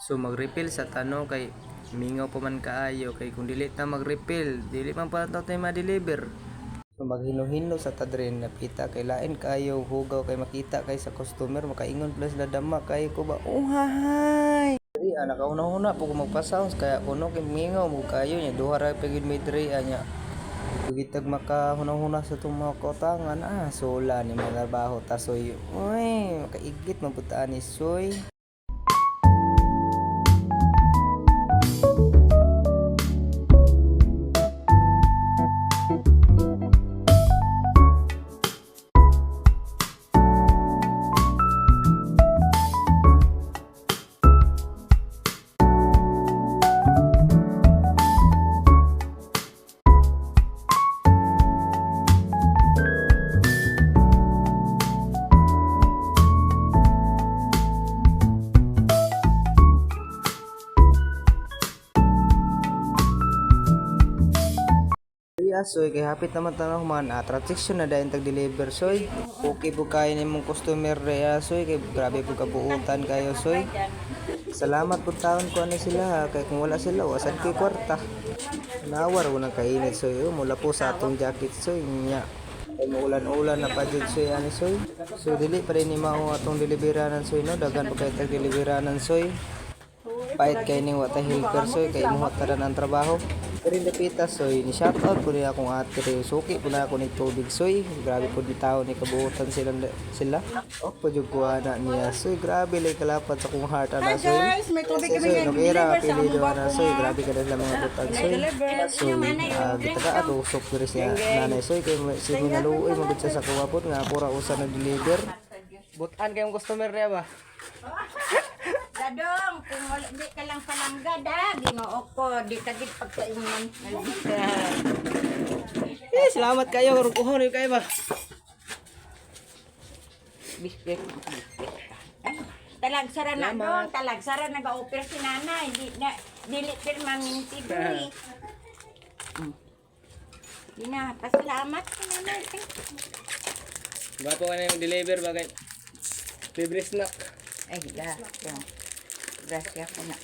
So mag-refill sa tanong kay mingaw pa man kaayo kay kung dili ta mag-refill, dili man pa tayo ma-deliver. So maghino-hino sa tadrin napita kay lain kayo hugaw kay makita kay sa customer makaingon plus na dama kay ko ba uhahay. Diri ana kauna-una po ko magpa-sounds kaya kuno kay mingaw mo kayo nya duha ra pagid may diri anya. Gitag makahuna-huna sa itong mga kautangan sola ni mga trabaho tasoy uy makaigit mabutaan ni soy. Soy kay hapit naman tanong man transaction na dayon tag deliver soy okay po kayo nimong customer reya soy kay grabe po kabuutan kayo soy salamat po taon ko ano sila kay kung wala sila wasan kay kwarta nawar ko nang kainit soy mula po sa atong jacket soy nya kay maulan-ulan na pa jud soy ani soy so dili pa rin ni mao atong deliveranan soy no dagan pa kay tag deliveranan soy pait kay ning wata helper soy kay imuhat taran ang trabaho. Pero napita soy ni shout out po niya akong ate suki po na ako ni tubig soy grabe po di tao ni kabuutan sila oh pajud ko ana niya soy grabe lay kalapat sa kong heart ana soy guys, may tubig kami soy nagera deliver sa pili do among ana soy grabe ka na mga butang soy soy gitaka ato usok diri siya nanay soy kay sige naluoy magud sa kuwapot nga pura usa na deliver butan kayong customer niya ba. Dadong, kung wala di ka lang palangga da, ginoo ko, di ka gid pagkaingon. Salamat kayo kuhon kayo ba. Bisbek. Talagsara na dong, talagsara nag-offer si nanay, dili pirma minti doy. Di na, pasalamat si nanay. Bapo ka na yung deliver bagay. Libre snack. Ay, grasya ko na.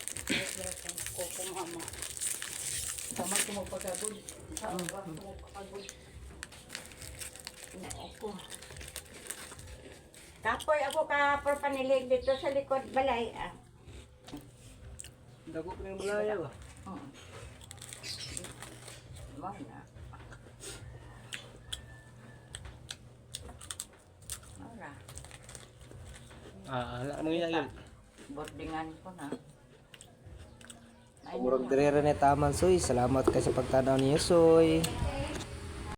Kapoy ako ka por panilig dito sa likod balay. Dako pa ng balaya ba? Ala mo yan. Boardingan ko na. Murag dire ni taman soy. Salamat kay sa pagtanaw niyo soy.